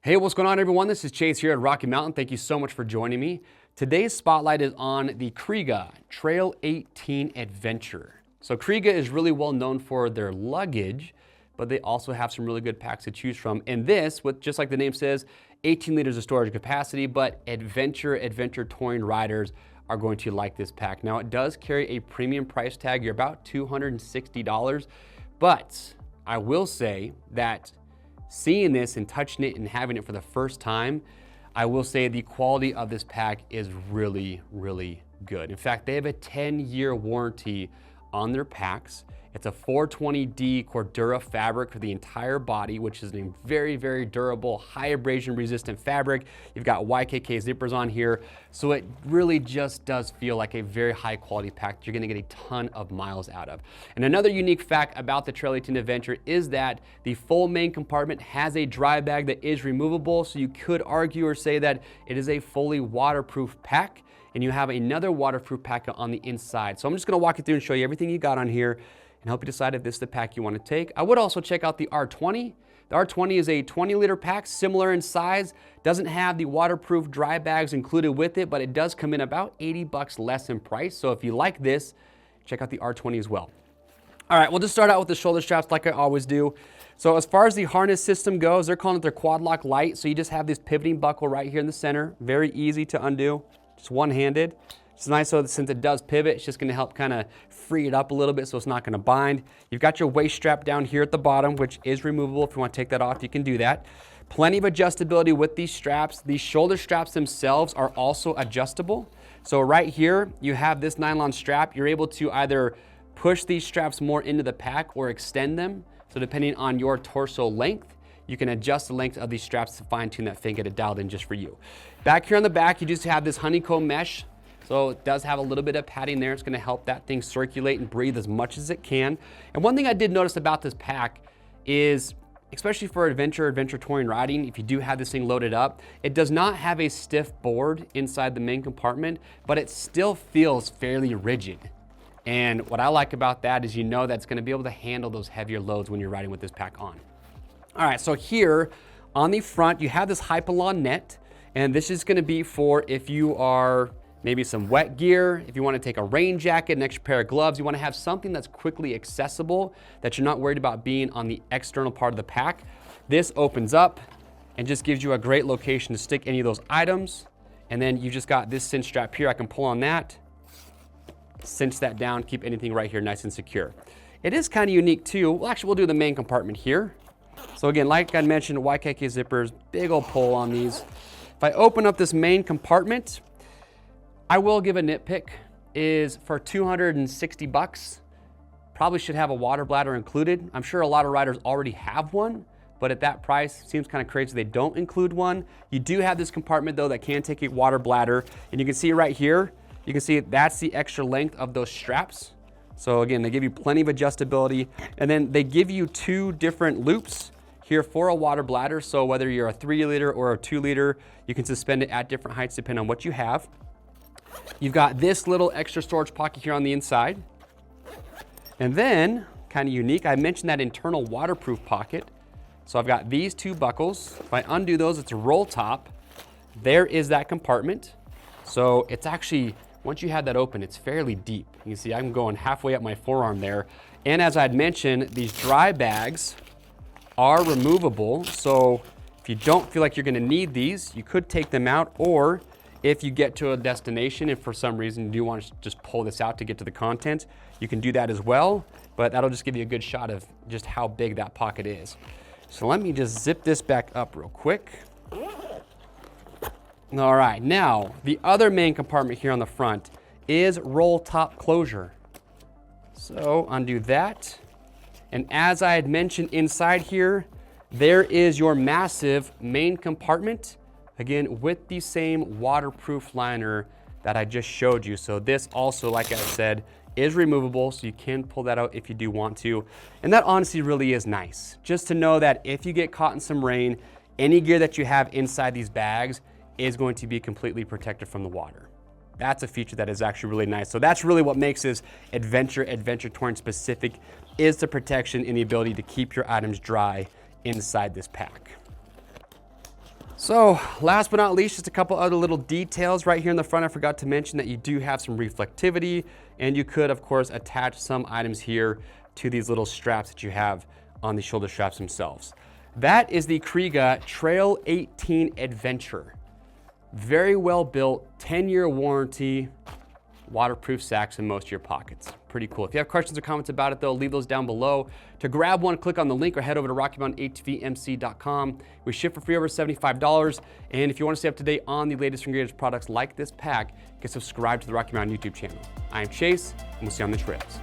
Hey, what's going on, everyone? This is Chase here at Rocky Mountain. Thank you so much for joining me. Today's spotlight is on the Kriega Trail 18 Adventure. So Kriega is really well known for their luggage, but they also have some really good packs to choose from. And this, with just like the name says, 18 liters of storage capacity, but adventure touring riders are going to like this pack. Now, it does carry a premium price tag. You're about $260, but I will say that seeing this and touching it and having it for the first time, I will say the quality of this pack is really, really good. In fact, they have a 10-year warranty on their packs. It's a 420D Cordura fabric for the entire body, which is a very, very durable, high abrasion resistant fabric. You've got YKK zippers on here. So it really just does feel like a very high quality pack that you're gonna get a ton of miles out of. And another unique fact about the Trail 18 Adventure is that the full main compartment has a dry bag that is removable. So you could argue or say that it is a fully waterproof pack, and you have another waterproof pack on the inside. So I'm just gonna walk you through and show you everything you got on here and help you decide if this is the pack you want to take. I would also check out the R20. The R20 is a 20-liter pack, similar in size, doesn't have the waterproof dry bags included with it, but it does come in about 80 bucks less in price. So if you like this, check out the R20 as well. All right, we'll just start out with the shoulder straps like I always do. So as far as the harness system goes, they're calling it their Quadloc-Lite. So you just have this pivoting buckle right here in the center, very easy to undo, just one-handed. It's nice so that since it does pivot, it's just gonna help kind of free it up a little bit so it's not gonna bind. You've got your waist strap down here at the bottom, which is removable. If you wanna take that off, you can do that. Plenty of adjustability with these straps. These shoulder straps themselves are also adjustable. So right here, you have this nylon strap. You're able to either push these straps more into the pack or extend them. So depending on your torso length, you can adjust the length of these straps to fine tune that thing, get it dialed in just for you. Back here on the back, you just have this honeycomb mesh. So it does have a little bit of padding there. It's gonna help that thing circulate and breathe as much as it can. And one thing I did notice about this pack is, especially for adventure touring riding, if you do have this thing loaded up, it does not have a stiff board inside the main compartment, but it still feels fairly rigid. And what I like about that is you know that it's gonna be able to handle those heavier loads when you're riding with this pack on. All right, so here on the front, you have this Hypalon net, and this is gonna be for if you are maybe some wet gear, if you want to take a rain jacket, an extra pair of gloves, you want to have something that's quickly accessible, that you're not worried about being on the external part of the pack. This opens up and just gives you a great location to stick any of those items. And then you just got this cinch strap here. I can pull on that, cinch that down, keep anything right here nice and secure. It is kind of unique too. Well, actually, we'll do the main compartment here. So again, like I mentioned, YKK zippers, big old pull on these. If I open up this main compartment, I will give a nitpick, is for 260 bucks, probably should have a water bladder included. I'm sure a lot of riders already have one, but at that price, seems kind of crazy they don't include one. You do have this compartment though that can take a water bladder, and you can see right here, you can see that's the extra length of those straps. So again, they give you plenty of adjustability, and then they give you two different loops here for a water bladder. So whether you're a 3-liter or a 2-liter, you can suspend it at different heights depending on what you have. You've got this little extra storage pocket here on the inside. And then, kind of unique, I mentioned that internal waterproof pocket. So I've got these two buckles. If I undo those, it's a roll top. There is that compartment. So it's actually, once you have that open, it's fairly deep. You can see I'm going halfway up my forearm there. And as I'd mentioned, these dry bags are removable. So if you don't feel like you're gonna need these, you could take them out, or if you get to a destination and for some reason you do want to just pull this out to get to the content, you can do that as well, but that'll just give you a good shot of just how big that pocket is. So let me just zip this back up real quick. All right, now the other main compartment here on the front is roll top closure. So undo that. And as I had mentioned inside here, there is your massive main compartment. Again, with the same waterproof liner that I just showed you. So this also, like I said, is removable, so you can pull that out if you do want to. And that honestly really is nice. Just to know that if you get caught in some rain, any gear that you have inside these bags is going to be completely protected from the water. That's a feature that is actually really nice. So that's really what makes this adventure touring specific, is the protection and the ability to keep your items dry inside this pack. So last but not least, just a couple other little details right here in the front. I forgot to mention that you do have some reflectivity, and you could of course attach some items here to these little straps that you have on the shoulder straps themselves. That is the Kriega Trail 18 Adventure. Very well built, 10-year warranty, waterproof sacks in most of your pockets. Pretty cool. If you have questions or comments about it though, leave those down below. To grab one, click on the link or head over to RockyMountainATVMC.com. We ship for free over $75. And if you want to stay up to date on the latest and greatest products like this pack, you can subscribe to the Rocky Mountain YouTube channel. I am Chase, and we'll see you on the trails.